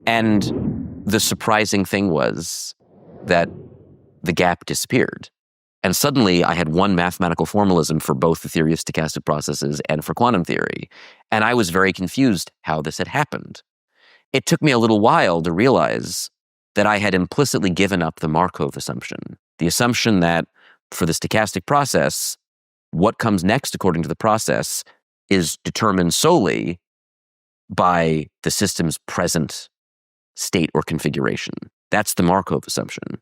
And the surprising thing was that the gap disappeared. And suddenly I had one mathematical formalism for both the theory of stochastic processes and for quantum theory. And I was very confused how this had happened. It took me a little while to realize that I had implicitly given up the Markov assumption, the assumption that for the stochastic process, what comes next according to the process is determined solely by the system's present state or configuration. That's the Markov assumption.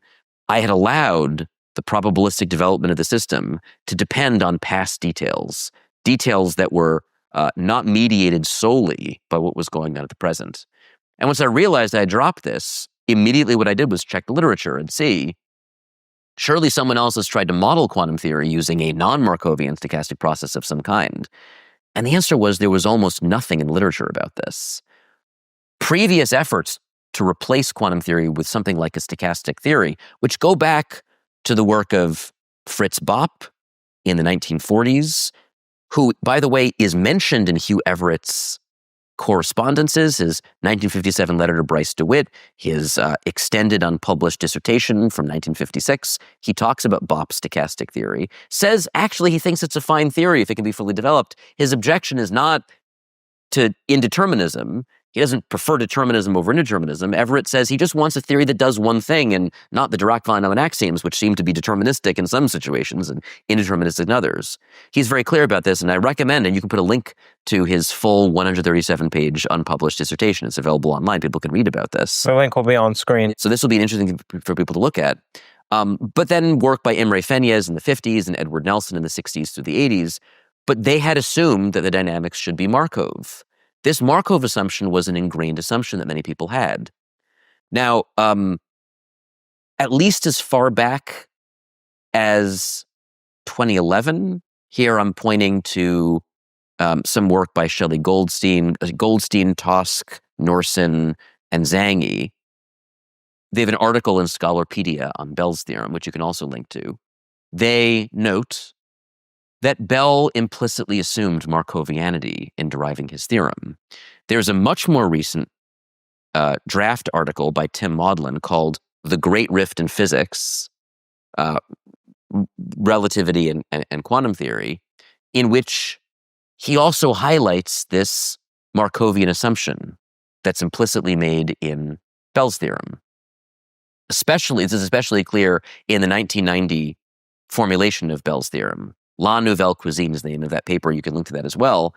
I had allowed the probabilistic development of the system to depend on past details, details that were not mediated solely by what was going on at the present. And once I realized I had dropped this, immediately what I did was check the literature and see, surely someone else has tried to model quantum theory using a non-Markovian stochastic process of some kind. And the answer was there was almost nothing in literature about this. Previous efforts to replace quantum theory with something like a stochastic theory, which go back to the work of Fritz Bopp in the 1940s, who, by the way, is mentioned in Hugh Everett's correspondences, his 1957 letter to Bryce DeWitt, his extended unpublished dissertation from 1956. He talks about Bopp's stochastic theory, says actually he thinks it's a fine theory if it can be fully developed. His objection is not to indeterminism. He doesn't prefer determinism over indeterminism. Everett says he just wants a theory that does one thing and not the Dirac-Von Neumann axioms, which seem to be deterministic in some situations and indeterministic in others. He's very clear about this, and I recommend, and you can put a link to his full 137-page unpublished dissertation. It's available online. People can read about this. The link will be on screen. So this will be an interesting thing for people to look at. But then work by Imre Fenyez in the 50s and Edward Nelson in the 60s through the 80s. But they had assumed that the dynamics should be Markov. This Markov assumption was an ingrained assumption that many people had. Now, at least as far back as 2011, here I'm pointing to some work by Shelley Goldstein, Tosk, Norson, and Zangi. They have an article in Scholarpedia on Bell's theorem, which you can also link to. They note that Bell implicitly assumed Markovianity in deriving his theorem. There's a much more recent draft article by Tim Maudlin called The Great Rift in Physics, Relativity and Quantum Theory, in which he also highlights this Markovian assumption that's implicitly made in Bell's theorem. This is especially clear in the 1990 formulation of Bell's theorem. La Nouvelle Cuisine is the name of that paper. You can link to that as well.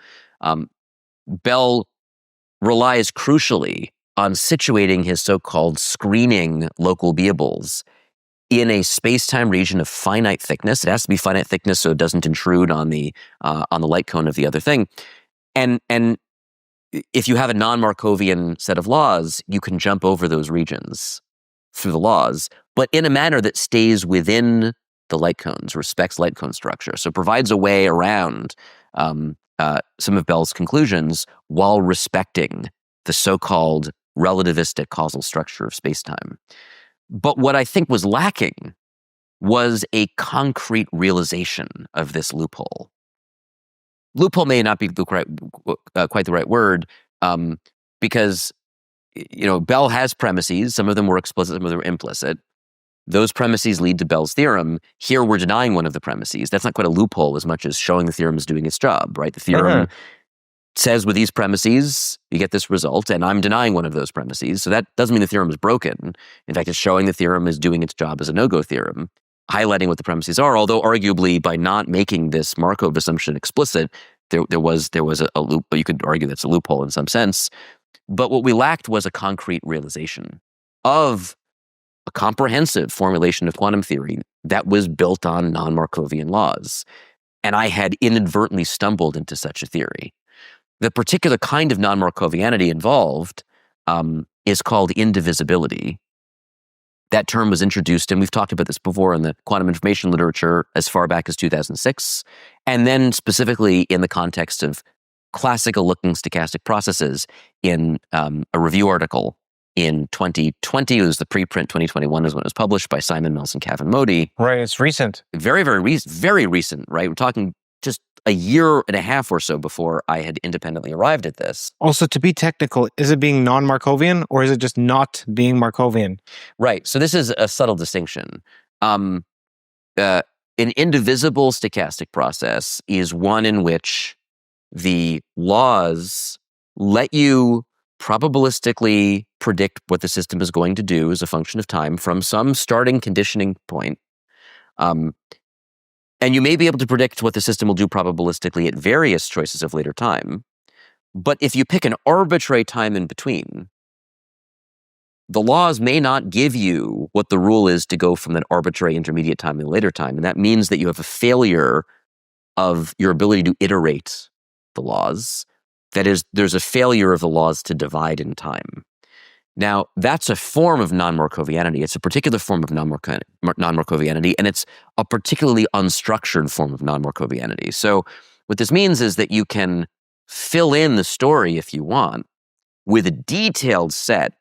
Bell relies crucially on situating his so-called screening local beables in a space-time region of finite thickness. It has to be finite thickness so it doesn't intrude on the light cone of the other thing. And if you have a non-Markovian set of laws, you can jump over those regions through the laws, but in a manner that stays within the light cones, respects light cone structure, so provides a way around some of Bell's conclusions while respecting the so-called relativistic causal structure of spacetime. But what I think was lacking was a concrete realization of this loophole. Loophole may not be quite the right word, because Bell has premises. Some of them were explicit, some of them were implicit. Those premises lead to Bell's theorem. Here we're denying one of the premises. That's not quite a loophole as much as showing the theorem is doing its job, right? The theorem says with these premises, you get this result, and I'm denying one of those premises. So that doesn't mean the theorem is broken. In fact, it's showing the theorem is doing its job as a no-go theorem, highlighting what the premises are, although arguably by not making this Markov assumption explicit, there was a loop, but you could argue that's a loophole in some sense. But what we lacked was a concrete realization of a comprehensive formulation of quantum theory that was built on non-Markovian laws. And I had inadvertently stumbled into such a theory. The particular kind of non-Markovianity involved is called indivisibility. That term was introduced, and we've talked about this before in the quantum information literature as far back as 2006, and then specifically in the context of classical-looking stochastic processes in a review article in 2020. It was the preprint. 2021 is when it was published by Simon Mills and Kevin Modi. Right, it's recent. Very, very recent, right? We're talking just a year and a half or so before I had independently arrived at this. Also, to be technical, is it being non-Markovian or is it just not being Markovian? Right. So this is a subtle distinction. An indivisible stochastic process is one in which the laws let you probabilistically predict what the system is going to do as a function of time from some starting conditioning point. And you may be able to predict what the system will do probabilistically at various choices of later time. But if you pick an arbitrary time in between, the laws may not give you what the rule is to go from that arbitrary intermediate time to later time. And that means that you have a failure of your ability to iterate the laws. That is, there's a failure of the laws to divide in time. Now, that's a form of non-Markovianity. It's a particular form of non-Markovianity, and it's a particularly unstructured form of non-Markovianity. So what this means is that you can fill in the story, if you want, with a detailed set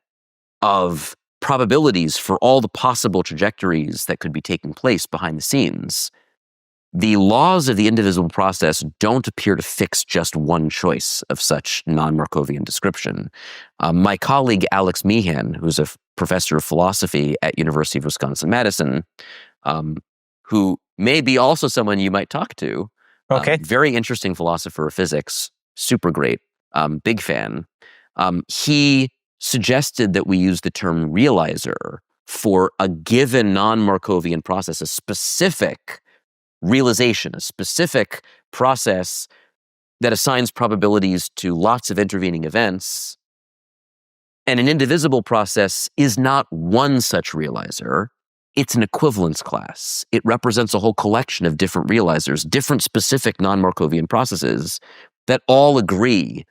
of probabilities for all the possible trajectories that could be taking place behind the scenes. The laws of the indivisible process don't appear to fix just one choice of such non-Markovian description. My colleague Alex Meehan, who's a professor of philosophy at University of Wisconsin-Madison, who may be also someone you might talk to, very interesting philosopher of physics, super great, big fan. He suggested that we use the term realizer for a given non-Markovian process, a specific realization, a specific process that assigns probabilities to lots of intervening events. And an indivisible process is not one such realizer. It's an equivalence class. It represents a whole collection of different realizers, different specific non-Markovian processes that all agree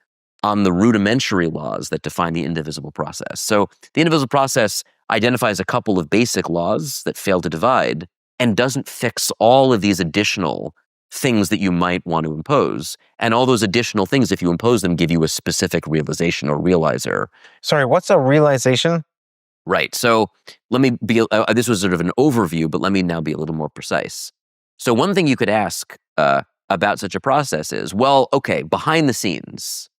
on the rudimentary laws that define the indivisible process. So the indivisible process identifies a couple of basic laws that fail to divide and doesn't fix all of these additional things that you might want to impose. And all those additional things, if you impose them, give you a specific realization or realizer. Sorry, what's a realization? Right. So let me be, this was sort of an overview, but let me now be a little more precise. So one thing you could ask about such a process is, well, okay, behind the scenes,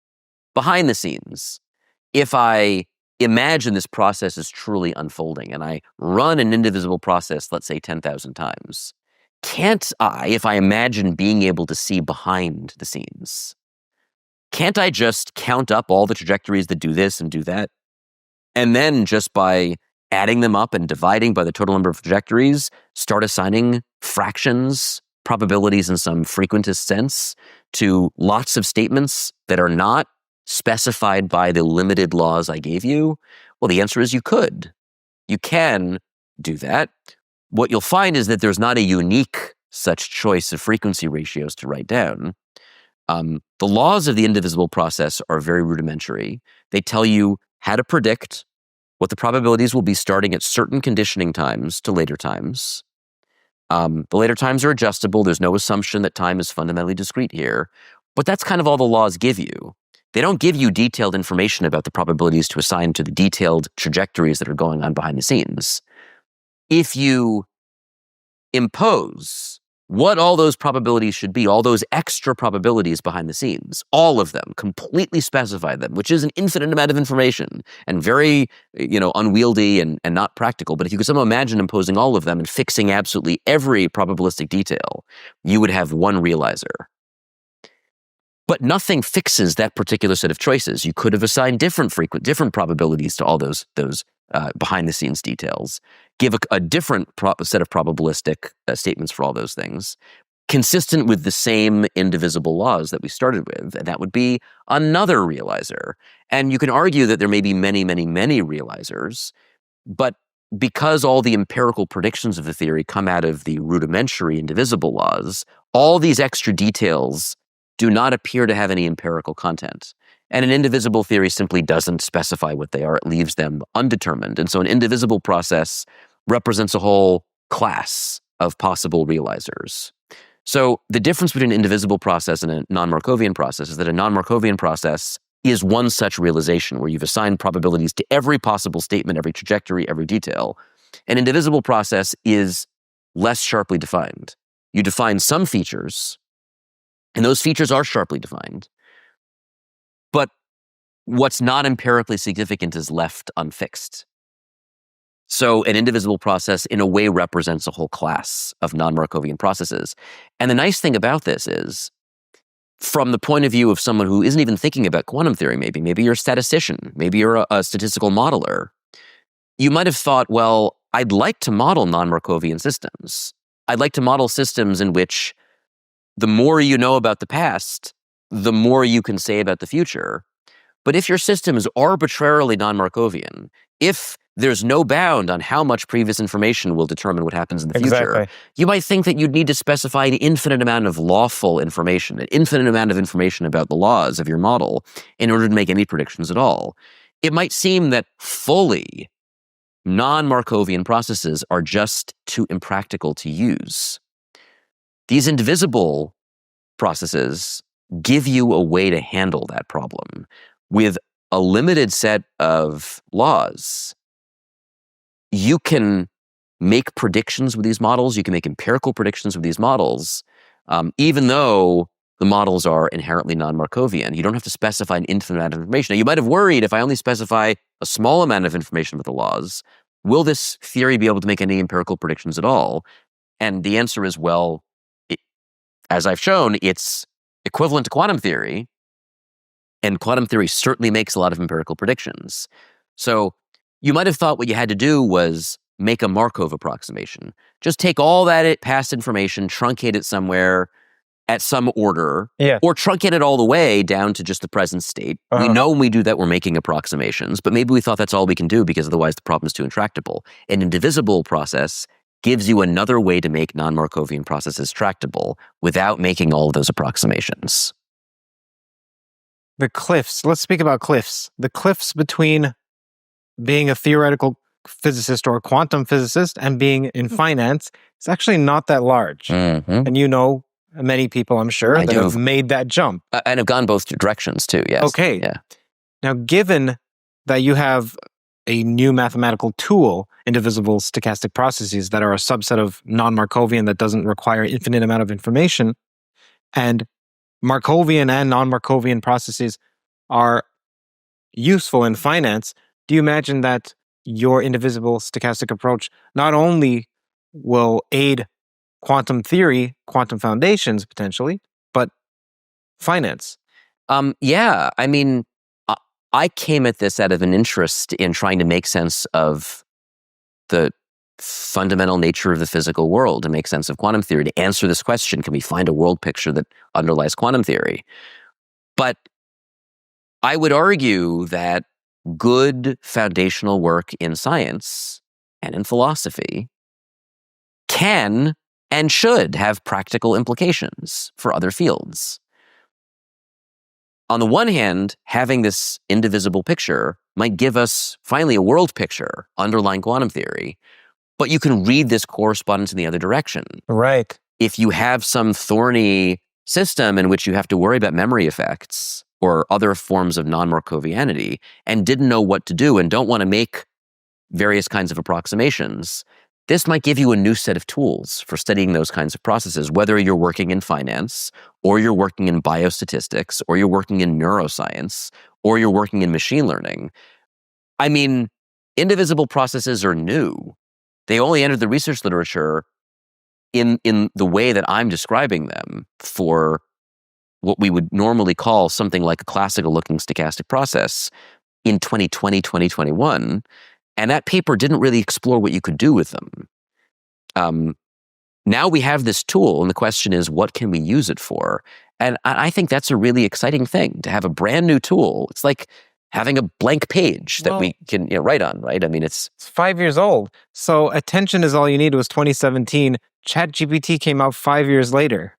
if I imagine this process is truly unfolding and I run an indivisible process, let's say 10,000 times, can't I, if I imagine being able to see behind the scenes, can't I just count up all the trajectories that do this and do that? And then just by adding them up and dividing by the total number of trajectories, start assigning fractions, probabilities in some frequentist sense, to lots of statements that are not specified by the limited laws I gave you? Well, the answer is you could. You can do that. What you'll find is that there's not a unique such choice of frequency ratios to write down. The laws of the indivisible process are very rudimentary. They tell you how to predict what the probabilities will be starting at certain conditioning times to later times. The later times are adjustable. There's no assumption that time is fundamentally discrete here. But that's kind of all the laws give you. They don't give you detailed information about the probabilities to assign to the detailed trajectories that are going on behind the scenes. If you impose what all those probabilities should be, all those extra probabilities behind the scenes, all of them, completely specify them, which is an infinite amount of information and very, unwieldy and not practical. But if you could somehow imagine imposing all of them and fixing absolutely every probabilistic detail, you would have one realizer. But nothing fixes that particular set of choices. You could have assigned different probabilities to all those behind-the-scenes details, give a different set of probabilistic statements for all those things, consistent with the same indivisible laws that we started with, and that would be another realizer. And you can argue that there may be many, many, many realizers, but because all the empirical predictions of the theory come out of the rudimentary indivisible laws, all these extra details do not appear to have any empirical content. And an indivisible theory simply doesn't specify what they are. It leaves them undetermined. And so an indivisible process represents a whole class of possible realizers. So the difference between an indivisible process and a non-Markovian process is that a non-Markovian process is one such realization where you've assigned probabilities to every possible statement, every trajectory, every detail. An indivisible process is less sharply defined. You define some features, And those features are sharply defined. But what's not empirically significant is left unfixed. So an indivisible process in a way represents a whole class of non-Markovian processes. And the nice thing about this is, from the point of view of someone who isn't even thinking about quantum theory, maybe you're a statistician, maybe you're a statistical modeler, you might have thought, well, I'd like to model non-Markovian systems. I'd like to model systems in which the more you know about the past, the more you can say about the future. But if your system is arbitrarily non-Markovian, if there's no bound on how much previous information will determine what happens in the future, you might think that you'd need to specify an infinite amount of lawful information, an infinite amount of information about the laws of your model in order to make any predictions at all. It might seem that fully non-Markovian processes are just too impractical to use. These indivisible processes give you a way to handle that problem. With a limited set of laws, you can make predictions with these models. You can make empirical predictions with these models, even though the models are inherently non-Markovian. You don't have to specify an infinite amount of information. Now, you might have worried, if I only specify a small amount of information about the laws, will this theory be able to make any empirical predictions at all? And the answer is, well, as I've shown, it's equivalent to quantum theory, and quantum theory certainly makes a lot of empirical predictions. So you might have thought what you had to do was make a Markov approximation. Just take all that past information, truncate it somewhere at some order, or truncate it all the way down to just the present state. We know when we do that, we're making approximations, but maybe we thought that's all we can do because otherwise the problem is too intractable. An indivisible process gives you another way to make non-Markovian processes tractable without making all of those approximations. The cliffs. Let's speak about cliffs. The cliffs between being a theoretical physicist or a quantum physicist and being in finance is actually not that large. Mm-hmm. And you know many people, I'm sure, that have made that jump. And have gone both directions too, yes. Okay. Yeah. Now, given that you have a new mathematical tool, indivisible stochastic processes that are a subset of non-Markovian that doesn't require an infinite amount of information, and Markovian and non-Markovian processes are useful in finance, do you imagine that your indivisible stochastic approach not only will aid quantum theory, quantum foundations potentially, but finance? Yeah, I mean, I came at this out of an interest in trying to make sense of the fundamental nature of the physical world, to make sense of quantum theory, to answer this question, can we find a world picture that underlies quantum theory? But I would argue that good foundational work in science and in philosophy can and should have practical implications for other fields. On the one hand, having this indivisible picture might give us finally a world picture underlying quantum theory, but you can read this correspondence in the other direction. Right. If you have some thorny system in which you have to worry about memory effects or other forms of non-Markovianity and didn't know what to do and don't want to make various kinds of approximations, this might give you a new set of tools for studying those kinds of processes, whether you're working in finance, or you're working in biostatistics, or you're working in neuroscience, or you're working in machine learning. I mean, indivisible processes are new. They only entered the research literature in the way that I'm describing them for what we would normally call something like a classical-looking stochastic process in 2020, 2021. And that paper didn't really explore what you could do with them. Now we have this tool, and the question is, what can we use it for? And I think that's a really exciting thing, to have a brand new tool. It's like having a blank page that we can write on, right? I mean, it's 5 years old. So attention is all you need was 2017. ChatGPT came out 5 years later.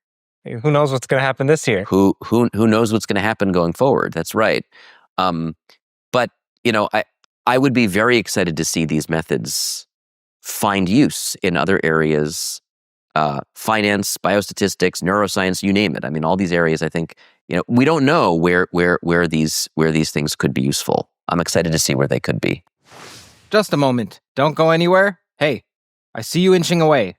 Who knows what's going to happen this year? Who knows what's going to happen going forward? That's right. But I would be very excited to see these methods find use in other areas, finance, biostatistics, neuroscience, you name it. I mean, all these areas, I think, we don't know where these things could be useful. I'm excited to see where they could be. Just a moment. Don't go anywhere. Hey, I see you inching away.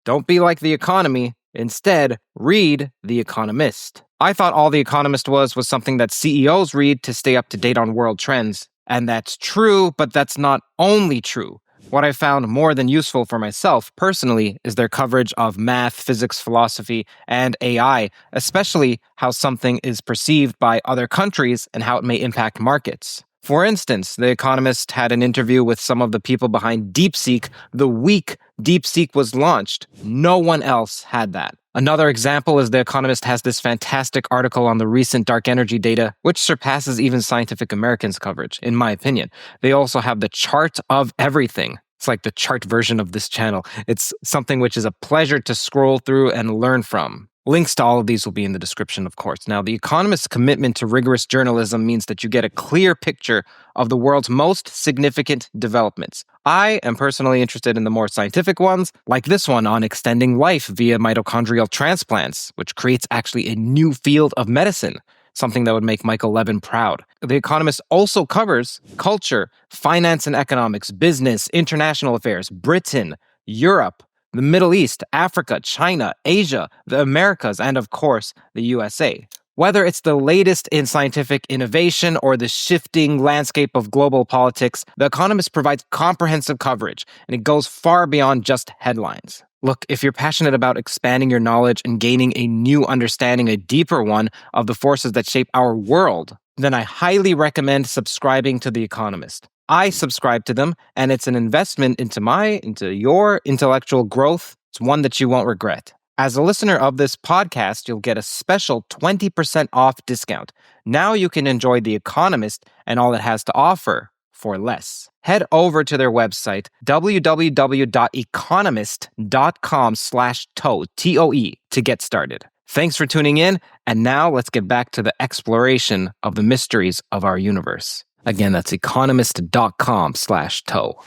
Don't be like the economy. Instead, read The Economist. I thought all The Economist was something that CEOs read to stay up to date on world trends. And that's true, but that's not only true. What I found more than useful for myself personally is their coverage of math, physics, philosophy, and AI, especially how something is perceived by other countries and how it may impact markets. For instance, The Economist had an interview with some of the people behind DeepSeek the week DeepSeek was launched. No one else had that. Another example is The Economist has this fantastic article on the recent dark energy data, which surpasses even Scientific American's coverage, in my opinion. They also have the chart of everything. It's like the chart version of this channel. It's something which is a pleasure to scroll through and learn from. Links to all of these will be in the description, of course. Now, The Economist's commitment to rigorous journalism means that you get a clear picture of the world's most significant developments. I am personally interested in the more scientific ones, like this one on extending life via mitochondrial transplants, which creates actually a new field of medicine, something that would make Michael Levin proud. The Economist also covers culture, finance and economics, business, international affairs, Britain, Europe, the Middle East, Africa, China, Asia, the Americas, and of course, the USA. Whether it's the latest in scientific innovation or the shifting landscape of global politics, The Economist provides comprehensive coverage, and it goes far beyond just headlines. Look, if you're passionate about expanding your knowledge and gaining a new understanding, a deeper one, of the forces that shape our world, then I highly recommend subscribing to The Economist. I subscribe to them, and it's an investment into your intellectual growth. It's one that you won't regret. As a listener of this podcast, you'll get a special 20% off discount. Now you can enjoy The Economist and all it has to offer for less. Head over to their website, www.economist.com/toe, TOE, to get started. Thanks for tuning in, and now let's get back to the exploration of the mysteries of our universe. Again, that's economist.com/toe.